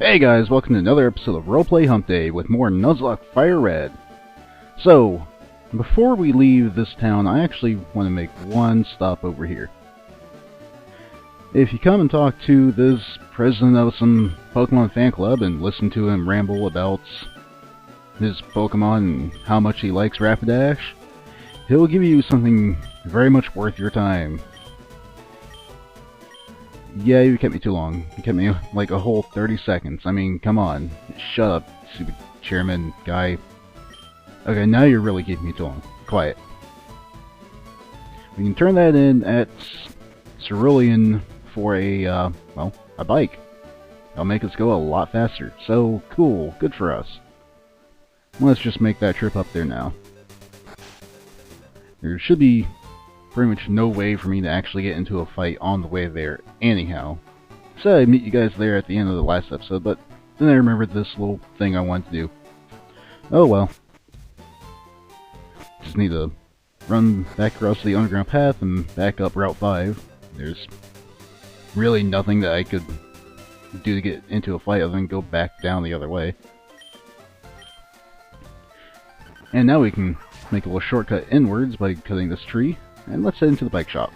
Hey guys, welcome to another episode of Roleplay Hump Day with more Nuzlocke Fire Red. So, before we leave this town, I actually want to make one stop over here. If you come and talk to this president of some Pokemon fan club and listen to him ramble about his Pokemon and how much he likes Rapidash, he'll give you something very much worth your time. Yeah, you kept me too long. You kept me like a whole 30 seconds. I mean, come on. Shut up, stupid chairman guy. Okay, now you're really keeping me too long. Quiet. We can turn that in at Cerulean for a, well, a bike. That'll make us go a lot faster. So, cool. Good for us. Let's just make that trip up there now. There should be pretty much no way for me to actually get into a fight on the way there anyhow. Said I'd meet you guys there at the end of the last episode, but then I remembered this little thing I wanted to do. Oh well. Just need to run back across the underground path and back up Route 5. There's really nothing that I could do to get into a fight other than go back down the other way. And now we can make a little shortcut inwards by cutting this tree. And let's head into the bike shop.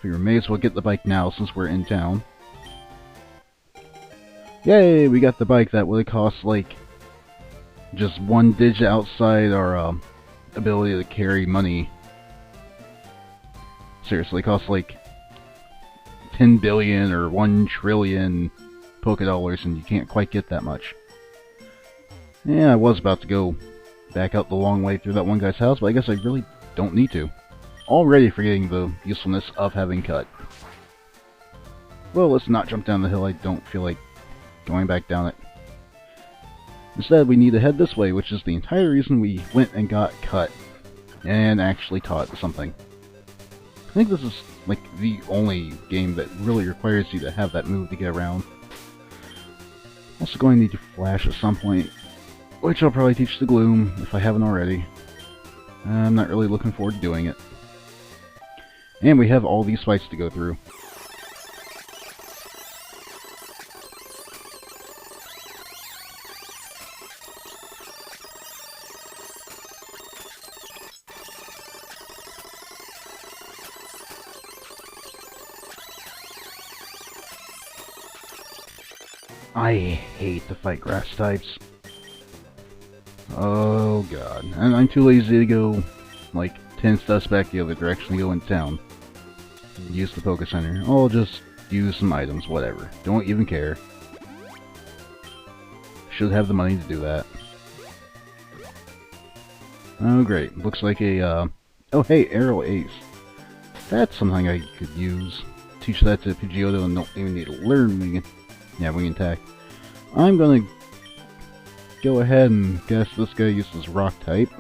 We may as well get the bike now since we're in town. Yay! We got the bike that would have cost like just one digit outside our ability to carry money. Seriously, it costs like 10 billion or 1 trillion Poké Dollars and you can't quite get that much. Yeah, I was about to go back out the long way through that one guy's house, but I guess I really don't need to. Already forgetting the usefulness of having cut. Well, let's not jump down the hill. I don't feel like going back down it. Instead, we need to head this way, which is the entire reason we went and got cut and actually taught something. I think this is like the only game that really requires you to have that move to get around. Also going to need to flash at some point, which I'll probably teach the Gloom if I haven't already. I'm not really looking forward to doing it. And we have all these fights to go through. I hate to fight grass types. Oh god. And I'm too lazy to go like 10 steps back the other direction to go in town. Use the Poké Center. I'll just use some items, whatever. Don't even care. Should have the money to do that. Oh great. Looks like a oh hey, Arrow Ace. That's something I could use. Teach that to Pidgeotto and don't even need to learn wing attack. I'm gonna go ahead and guess this guy uses rock type.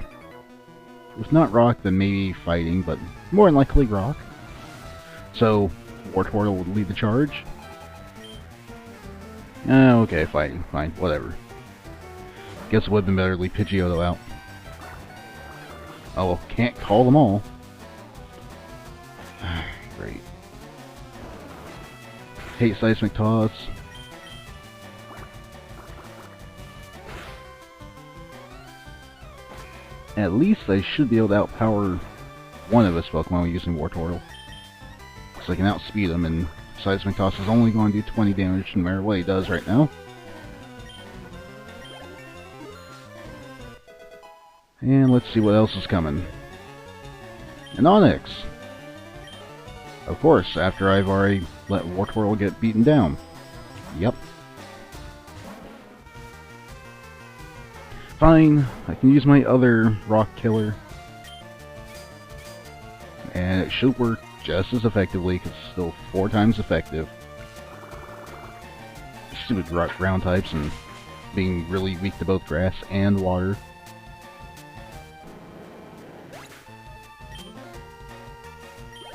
If not rock, then maybe fighting, but more than likely rock. So, Wartortle would lead the charge. Okay, fighting, fine, whatever. Guess it would have been better to leave Pidgeotto out. Oh well, can't call them all. Great. Hate Seismic Toss. At least I should be able to outpower one of his Pokemon using Wartortle. So I can outspeed him, and Seismic Toss is only going to do 20 damage no matter what he does right now. And let's see what else is coming. An Onix! Of course, after I've already let Wartortle get beaten down. Yep. Fine, I can use my other rock killer. And it should work just as effectively, because it's still 4 times effective. Stupid ground types and being really weak to both grass and water.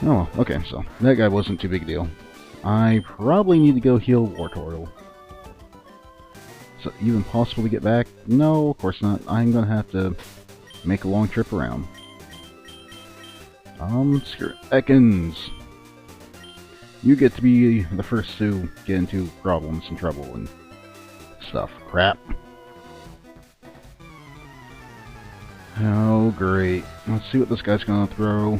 Oh, okay, so that guy wasn't too big a deal. I probably need to go heal Wartortle. Is it even possible to get back? No, of course not. I'm gonna have to make a long trip around. Screw Ekans. You get to be the first to get into problems and trouble and stuff. Crap. Oh, great. Let's see what this guy's gonna throw.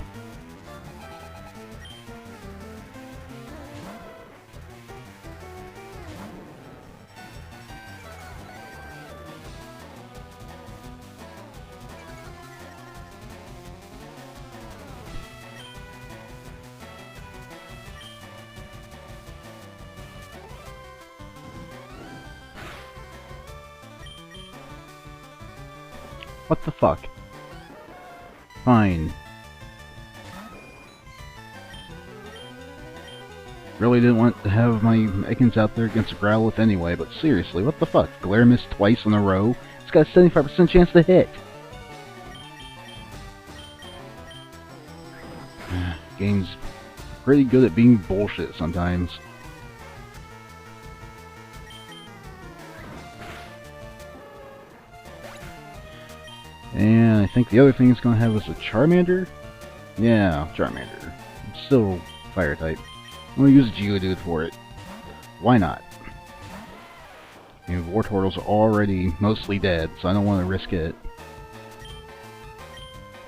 What the fuck? Fine. Really didn't want to have my Ekans out there against a Growlithe anyway, but seriously, what the fuck? Glare missed twice in a row? It's got a 75% chance to hit! Game's pretty good at being bullshit sometimes. And I think the other thing it's going to have is a Charmander? Yeah, Charmander. It's still fire type. I'm going to use a Geodude for it. Why not? I mean, Wartortle's already mostly dead, so I don't want to risk it.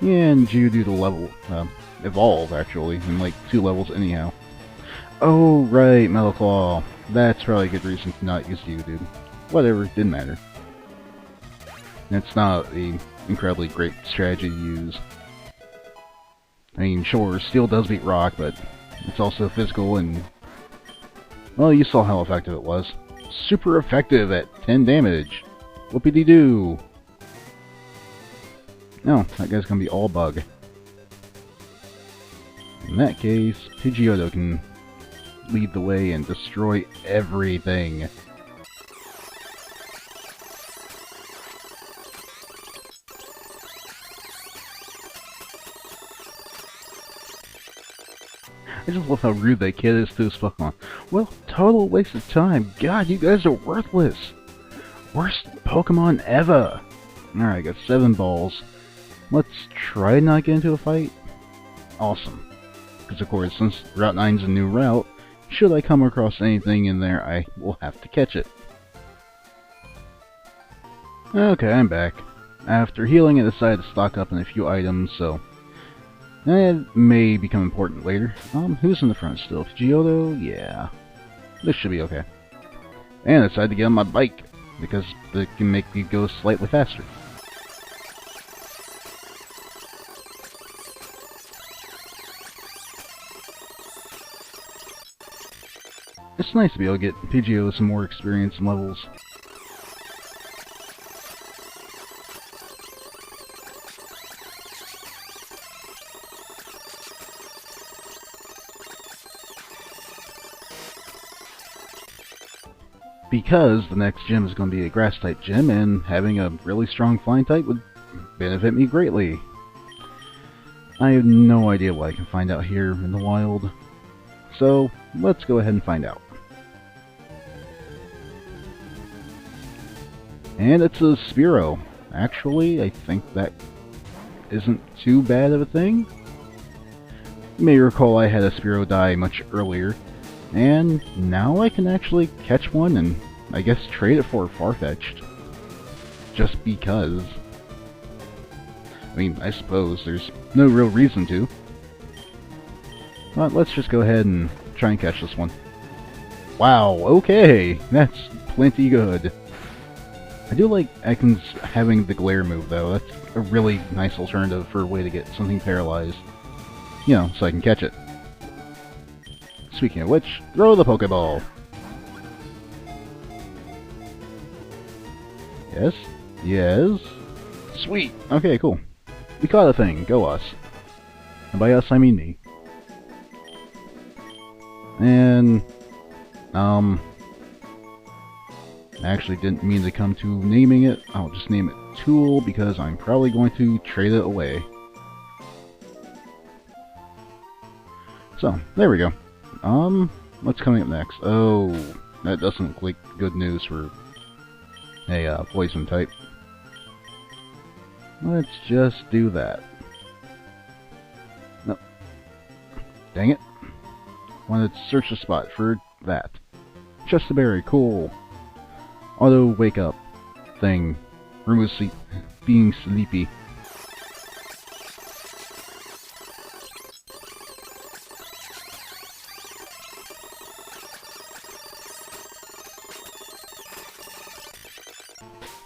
Yeah, and Geodude will evolve, actually, in like 2 levels anyhow. Oh, right, Metal Claw. That's probably a good reason to not use Geodude. Whatever, didn't matter. It's not a incredibly great strategy to use. I mean, sure, Steel does beat Rock, but it's also physical and... well, you saw how effective it was. Super effective at 10 damage! Whoopity-doo! No, that guy's gonna be all bug. In that case, Pidgeotto can lead the way and destroy everything. I just love how rude that kid is to his Pokemon. Well, total waste of time. God, you guys are worthless. Worst Pokemon ever. Alright, I got 7 balls. Let's try to not get into a fight. Awesome. Because of course, since Route 9's a new route, should I come across anything in there, I will have to catch it. Okay, I'm back. After healing, I decided to stock up on a few items, so... it may become important later. Who's in the front still? Pidgeotto? Yeah. This should be okay. And I decided to get on my bike, because it can make me go slightly faster. It's nice to be able to get Pidgeotto some more experience and levels. Because the next gym is going to be a grass-type gym, and having a really strong flying type would benefit me greatly. I have no idea what I can find out here in the wild, so let's go ahead and find out. And it's a Spearow. Actually, I think that isn't too bad of a thing. You may recall I had a Spearow die much earlier, and now I can actually catch one and I guess trade it for Farfetch'd. Just because. I mean, I suppose there's no real reason to. But let's just go ahead and try and catch this one. Wow, okay! That's plenty good. I do like Ekans having the glare move though. That's a really nice alternative for a way to get something paralyzed. You know, so I can catch it. Speaking of which, throw the Pokeball! Yes? Yes? Sweet! Okay, cool. We caught a thing. Go us. And by us, I mean me. And... I actually didn't mean to come to naming it. I'll just name it Tool, because I'm probably going to trade it away. So, there we go. What's coming up next? Oh, that doesn't look like good news for a poison type. Let's just do that. Nope. Dang it. wanted to search the spot for that. Just a berry, cool. Auto wake up thing. Remove sleep. Being sleepy.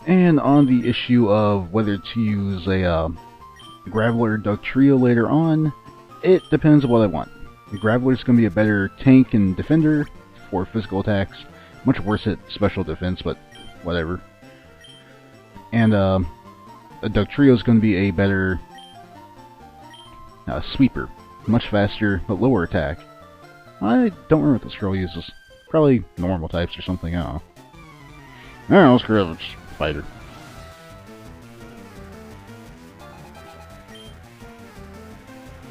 And on the issue of whether to use a Graveler or Dugtrio later on, it depends on what I want. The Graveler is going to be a better tank and defender for physical attacks, much worse at special defense, but whatever. And a Dugtrio is going to be a better sweeper, much faster but lower attack. I don't remember what this girl uses. Probably normal types or something, I don't know. Alright, let's grab a fighter.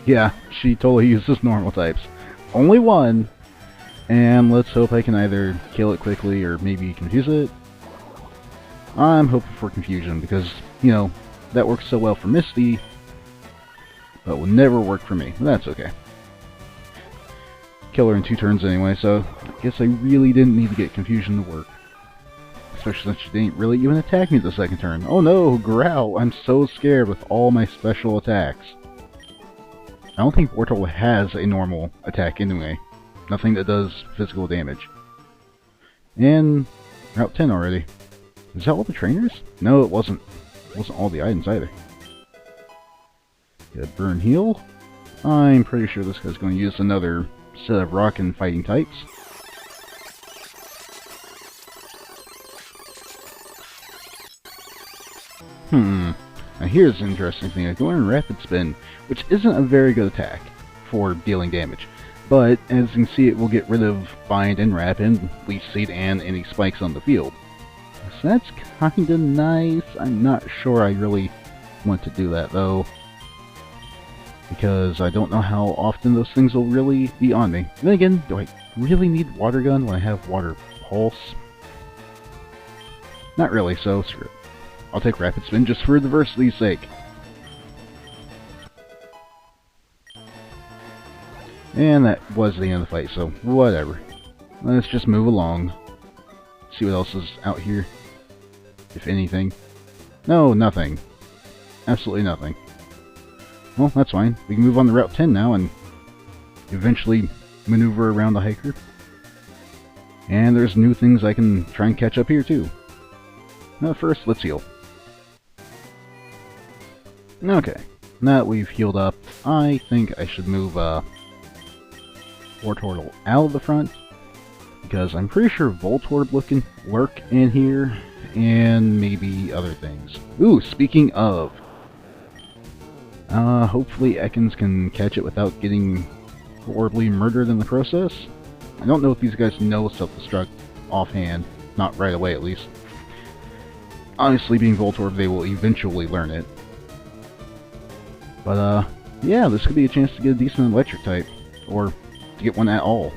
Yeah, she totally uses normal types. Only one, and let's hope I can either kill it quickly or maybe confuse it. I'm hoping for confusion because, you know, that works so well for Misty, but will never work for me. But that's okay. Kill her in 2 turns anyway, so I guess I really didn't need to get confusion to work. Especially since she didn't really even attack me the second turn. Oh no, Growl! I'm so scared with all my special attacks. I don't think Wartortle has a normal attack anyway. Nothing that does physical damage. And Route 10 already. Is that all the trainers? No, it wasn't. It wasn't all the items either. Get a burn heal. I'm pretty sure this guy's going to use another set of rock and fighting types. Now here's an interesting thing. I can learn Rapid Spin, which isn't a very good attack for dealing damage. But, as you can see, it will get rid of Bind and Rapid, Leaf Seed, and any spikes on the field. So that's kinda nice. I'm not sure I really want to do that, though. Because I don't know how often those things will really be on me. Then again, do I really need Water Gun when I have Water Pulse? Not really, so screw it. I'll take Rapid Spin just for diversity's sake. And that was the end of the fight, so whatever. Let's just move along. See what else is out here. If anything. No, nothing. Absolutely nothing. Well, that's fine. We can move on to Route 10 now and eventually maneuver around the hiker. And there's new things I can try and catch up here too. First, let's heal. Okay, now that we've healed up, I think I should move Wartortle out of the front, because I'm pretty sure Voltorb can lurk in here, and maybe other things. Ooh, speaking of, hopefully Ekans can catch it without getting horribly murdered in the process. I don't know if these guys know self-destruct offhand, not right away at least. Obviously, being Voltorb, they will eventually learn it. But, yeah, this could be a chance to get a decent electric type, or to get one at all.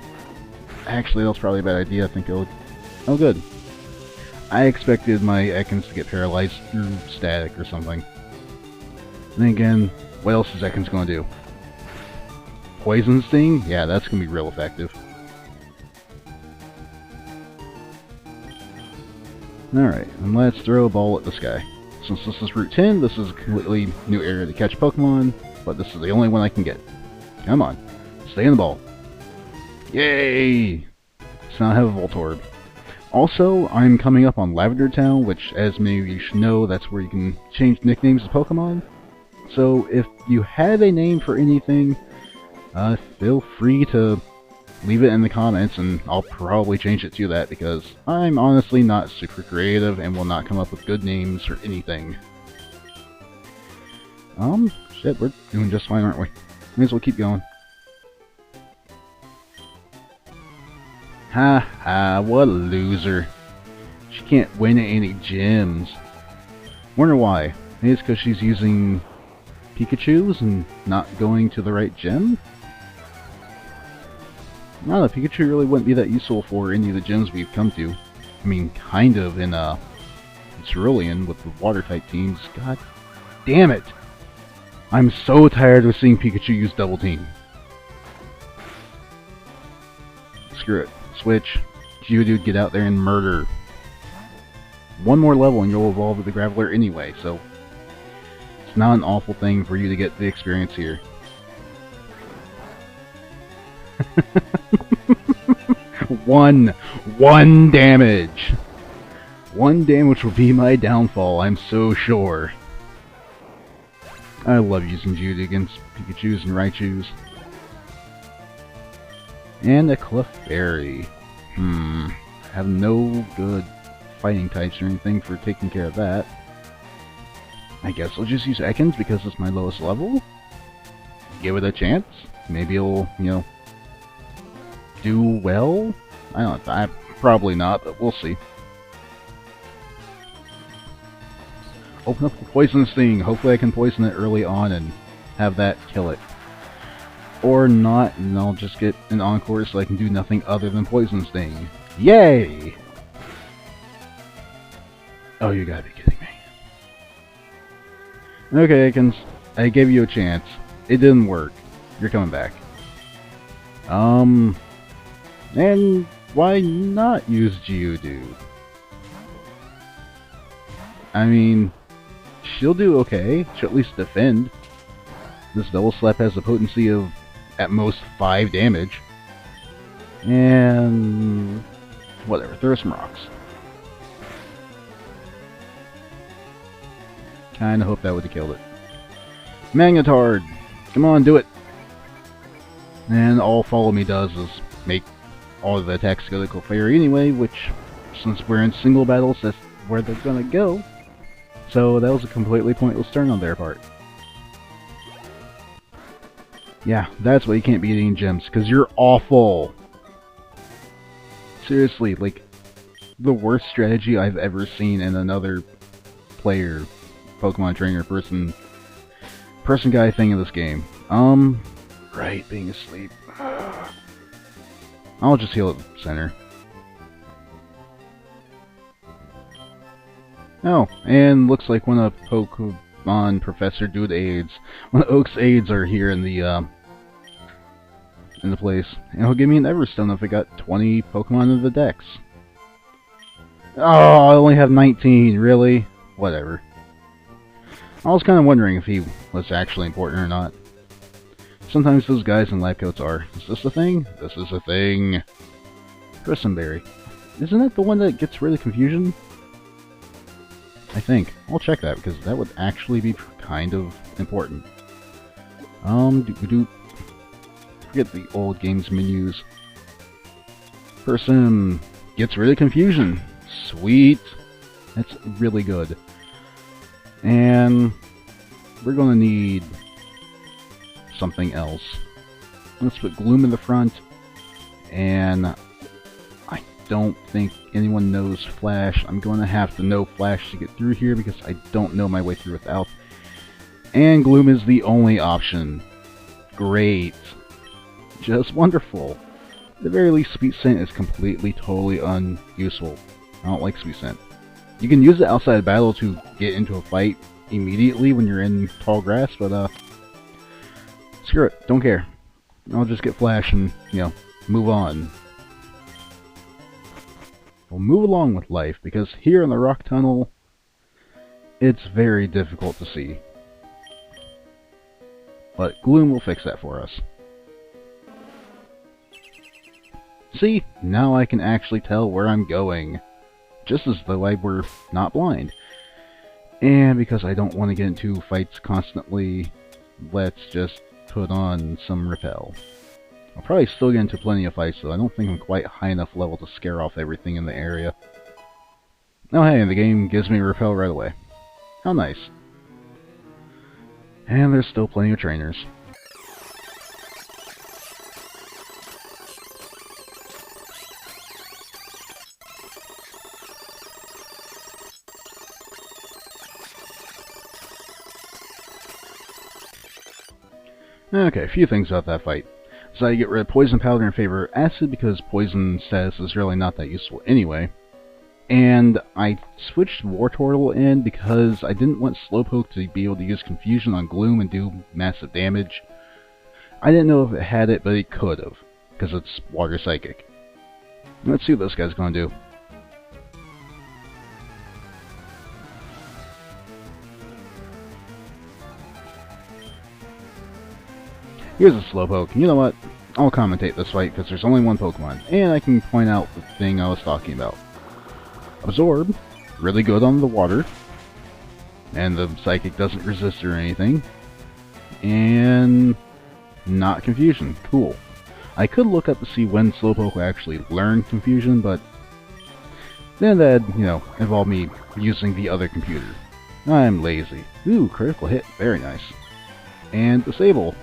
Actually, that's probably a bad idea. I think it'll... Oh, good. I expected my Ekans to get paralyzed through static or something. And then again, what else is Ekans going to do? Poison Sting? Yeah, that's going to be real effective. Alright, and let's throw a ball at this guy. Since this is Route 10, this is a completely new area to catch Pokemon, but this is the only one I can get. Come on, stay in the ball. Yay! So now I have a Voltorb. Also, I'm coming up on Lavender Town, which, as many of you should know, that's where you can change nicknames of Pokemon. So, if you have a name for anything, feel free to leave it in the comments, and I'll probably change it to that, because I'm honestly not super creative and will not come up with good names for anything. Shit, we're doing just fine, aren't we? May as well keep going. Ha ha, what a loser. She can't win at any gyms. Wonder why. Maybe it's because she's using Pikachus and not going to the right gym? No, Pikachu really wouldn't be that useful for any of the gyms we've come to. I mean, kind of in Cerulean with the water-type teams. God damn it! I'm so tired of seeing Pikachu use Double Team. screw it. Switch. Geodude, get out there and murder. One more level and you'll evolve with the Graveler anyway, so it's not an awful thing for you to get the experience here. One damage! One damage will be my downfall, I'm so sure. I love using Geodude against Pikachus and Raichus. And a Clefairy. Have no good fighting types or anything for taking care of that. I guess I'll just use Ekans because it's my lowest level. Give it a chance. Maybe it'll, you know, do well? I don't know. Probably not, but we'll see. Open up the Poison Sting. Hopefully I can poison it early on and have that kill it. Or not, and I'll just get an Encore so I can do nothing other than Poison Sting. Yay! Oh, you gotta be kidding me. Okay, I gave you a chance. It didn't work. You're coming back. And why not use Geodude? I mean, she'll do okay. She'll at least defend. This Double Slap has a potency of at most 5 damage. And whatever, throw some rocks. Kinda hope that would have killed it. Magnetard! Come on, do it! And all Follow Me does is make all of the attacks go to Clefairy anyway, which, since we're in single battles, that's where they're gonna go. So that was a completely pointless turn on their part. Yeah, that's why you can't be eating gems, because you're awful! Seriously, like, the worst strategy I've ever seen in another player, Pokemon trainer, person guy thing in this game. Right, being asleep. I'll just heal at the center. Oh, and looks like one of Pokemon Professor Dude aids, one of Oak's aids are here in the place. And he'll give me an Everstone if I got 20 Pokemon in the Dex. Oh, I only have 19, really? Whatever. I was kind of wondering if he was actually important or not. Sometimes those guys in lab coats are. Is this a thing? This is a thing. Christenberry. Isn't that the one that gets rid of confusion? I think. I'll check that, because that would actually be kind of important. Forget the old games menus. Person gets rid of confusion. Sweet. That's really good. And we're gonna need something else. Let's put Gloom in the front, and I don't think anyone knows Flash. I'm going to have to know Flash to get through here because I don't know my way through without. And Gloom is the only option. Great. Just wonderful. At the very least, Sweet Scent is completely, totally unuseful. I don't like Sweet Scent. You can use it outside of battle to get into a fight immediately when you're in tall grass, but screw it, don't care. I'll just get Flash and, you know, move on. We'll move along with life, because here in the rock tunnel, it's very difficult to see. But Gloom will fix that for us. See, now I can actually tell where I'm going. Just as though I were not blind. And because I don't want to get into fights constantly, let's just put on some Repel. I'll probably still get into plenty of fights, though I don't think I'm quite high enough level to scare off everything in the area. Oh hey, the game gives me Repel right away. How nice. And there's still plenty of trainers. Okay, a few things about that fight. So I get rid of Poison Powder in favor of Acid because Poison status is really not that useful anyway. And I switched Wartortle in because I didn't want Slowpoke to be able to use Confusion on Gloom and do massive damage. I didn't know if it had it, but it could have, because it's Water Psychic. Let's see what this guy's gonna do. Here's a Slowpoke. You know what? I'll commentate this fight because there's only one Pokemon, and I can point out the thing I was talking about. Absorb, really good on the water, and the Psychic doesn't resist or anything, and not Confusion. Cool. I could look up to see when Slowpoke will actually learn Confusion, but then that'd, involve me using the other computer. I'm lazy. Ooh, critical hit. Very nice. And Disable.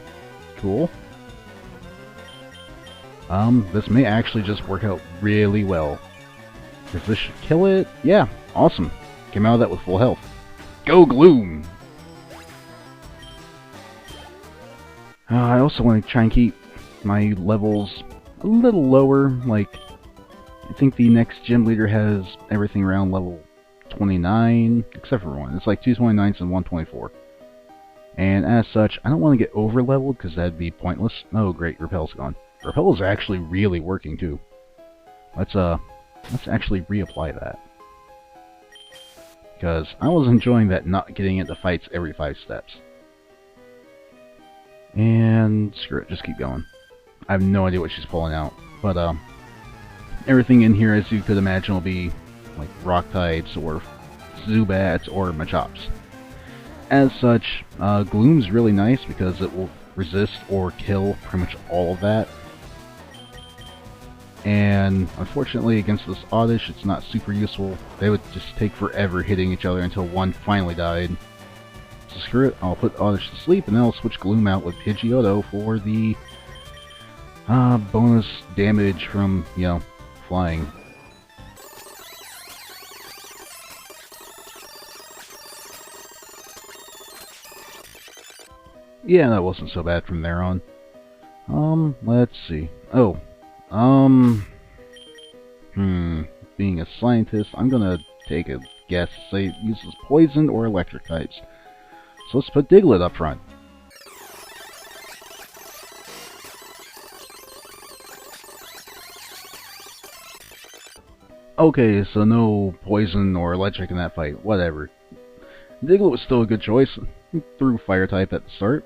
Cool. This may actually just work out really well. If this should kill it, yeah, awesome. Came out of that with full health. Go Gloom! I also want to try and keep my levels a little lower. Like, I think the next gym leader has everything around level 29, except for one. It's like 229s and 124. And as such, I don't want to get over-leveled because that'd be pointless. Oh great, Repel's gone. Repel's actually really working too. Let's actually reapply that. Because I was enjoying that not getting into fights every 5 steps. And screw it, just keep going. I have no idea what she's pulling out. But everything in here, as you could imagine, will be like rock types or Zubats or Machops. As such, Gloom's really nice because it will resist or kill pretty much all of that. And unfortunately against this Oddish, it's not super useful. They would just take forever hitting each other until one finally died. So screw it, I'll put Oddish to sleep and then I'll switch Gloom out with Pidgeotto for the bonus damage from, flying. Yeah, that wasn't so bad from there on. Let's see. Oh, being a scientist, I'm gonna take a guess. Say it uses poison or electric types. So let's put Diglett up front. Okay, so no poison or electric in that fight. Whatever. Diglett was still a good choice. He threw fire type at the start.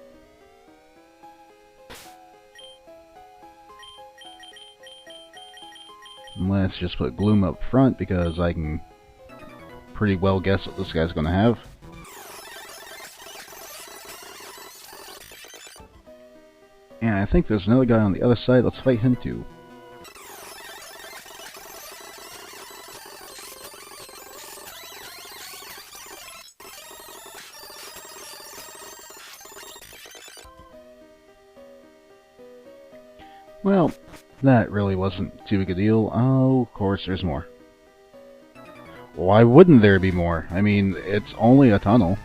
Let's just put Gloom up front because I can pretty well guess what this guy's going to have. And I think there's another guy on the other side. Let's fight him too. Well, that really wasn't too big a deal. Oh, of course, there's more. Why wouldn't there be more? I mean, it's only a tunnel.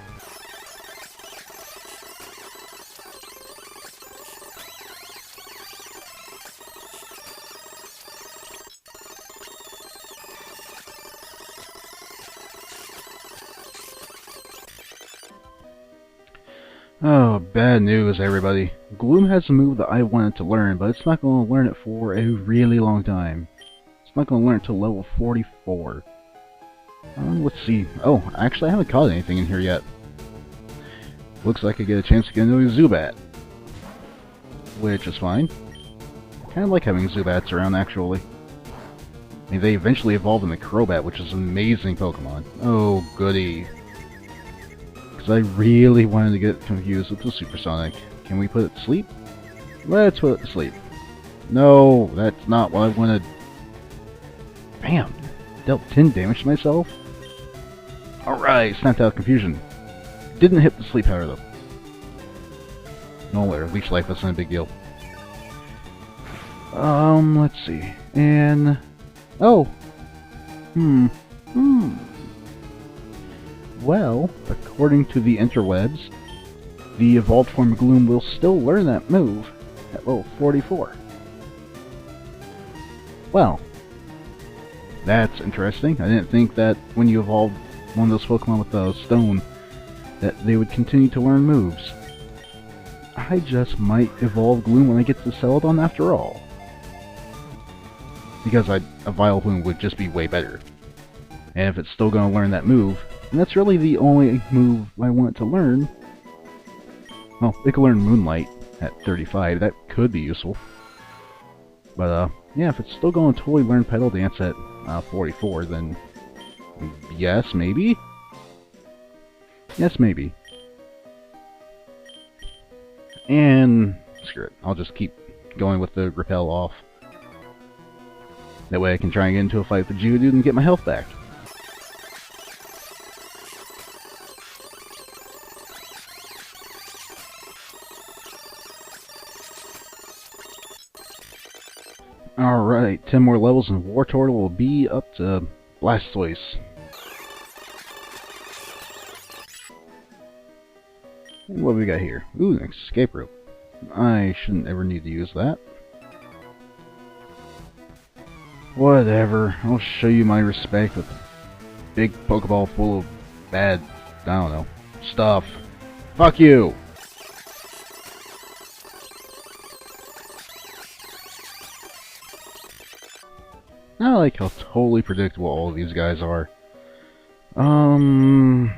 Oh, bad news, everybody. Gloom has a move that I wanted to learn, but it's not going to learn it for a really long time. It's not going to learn it till level 44. Let's see. Oh, actually I haven't caught anything in here yet. Looks like I get a chance to get into a Zubat. Which is fine. Kind of like having Zubats around, actually. I mean, they eventually evolved into Crobat, which is an amazing Pokemon. Oh, goody. Because I really wanted to get confused with the Supersonic. Can we put it to sleep? Let's put it to sleep. No, that's not what I wanted. Bam! Dealt 10 damage to myself. Alright, snapped out Confusion. Didn't hit the sleep powder though. No matter, leech life isn't a big deal. Let's see. And oh. Well, according to the interwebs, the evolved form of Gloom will still learn that move at level 44. Well, that's interesting. I didn't think that when you evolved one of those Pokemon with the stone, that they would continue to learn moves. I just might evolve Gloom when I get to Celadon after all. because a Vileplume would just be way better. And if it's still going to learn that move, and that's really the only move I want it to learn. Well, it could learn Moonlight at 35, that could be useful. But, yeah, if it's still going to totally learn Petal Dance at 44, then yes, maybe? Yes, maybe. And screw it, I'll just keep going with the Repel off. That way I can try and get into a fight with the Geodude and get my health back. Alright, 10 more levels and Wartortle will be up to Blastoise. And what do we got here? Ooh, an escape rope. I shouldn't ever need to use that. Whatever, I'll show you my respect with a big Pokeball full of bad, I don't know, stuff. Fuck you! I like how totally predictable all of these guys are. I'm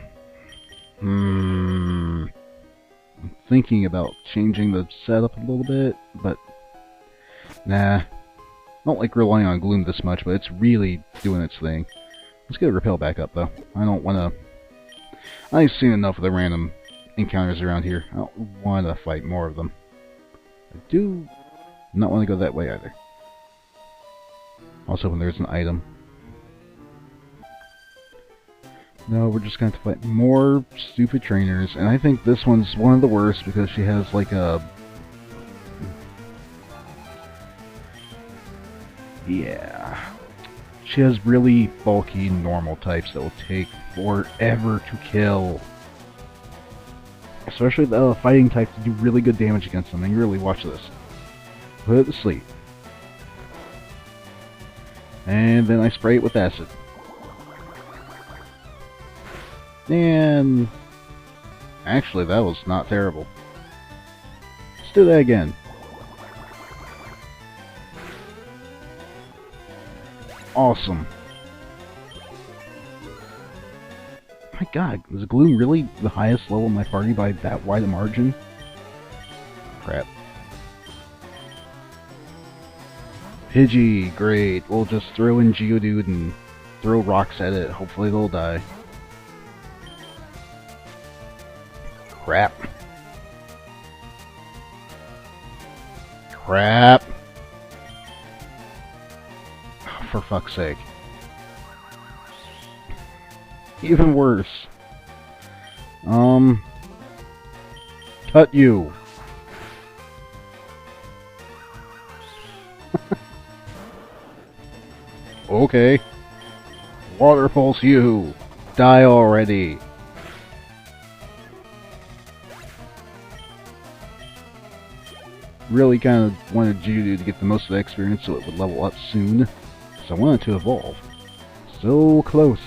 thinking about changing the setup a little bit, but nah. I don't like relying on Gloom this much, but it's really doing its thing. Let's get a Repel back up, though. I don't want to... I've seen enough of the random encounters around here. I don't want to fight more of them. I do not want to go that way either. Also, when there's an item. No, we're just going to fight more stupid trainers, and I think this one's one of the worst because she has like a... Yeah. She has really bulky normal types that will take forever to kill. Especially the fighting types to do really good damage against them, and you really watch this. Put it to sleep. And then I spray it with acid. And... actually, that was not terrible. Let's do that again. Awesome. My god, was Gloom really the highest level in my party by that wide a margin? Crap. Pidgey, great. We'll just throw in Geodude and throw rocks at it. Hopefully they'll die. Crap. Crap. Oh, for fuck's sake. Even worse. Cut you. Okay. Water Pulse you. Die already. Really kind of wanted Geodude to get the most of the experience so it would level up soon. So I wanted to evolve. So close.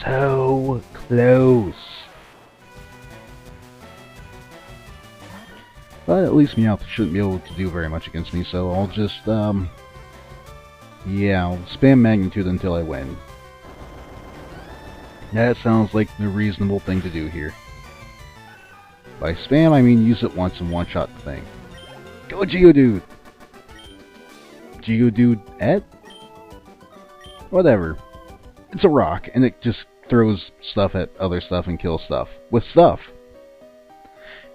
So close. But at least Meowth shouldn't be able to do very much against me, so I'll just, yeah, I'll spam Magnitude until I win. That sounds like the reasonable thing to do here. By spam, I mean use it once and one-shot the thing. Go Geodude! Geodude-et? Whatever. It's a rock, and it just throws stuff at other stuff and kills stuff. With stuff!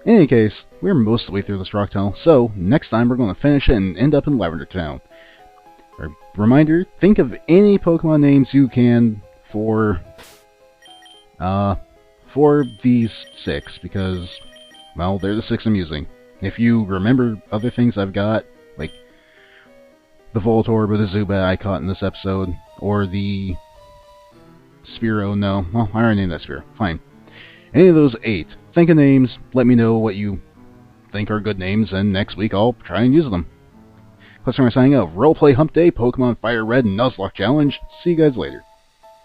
In any case, we're most of the way through this rock tunnel, so next time we're going to finish it and end up in Lavender Town. Reminder, think of any Pokemon names you can for these 6, because, well, they're the 6 I'm using. If you remember other things I've got, like the Voltorb or the Zubat I caught in this episode, or the Spearow, no, well, I already named that Spearow, fine. Any of those 8, think of names, let me know what you think are good names, and next week I'll try and use them. Classichomer signing out. Roleplay Hump Day, Pokemon Fire Red and Nuzlocke Challenge. See you guys later.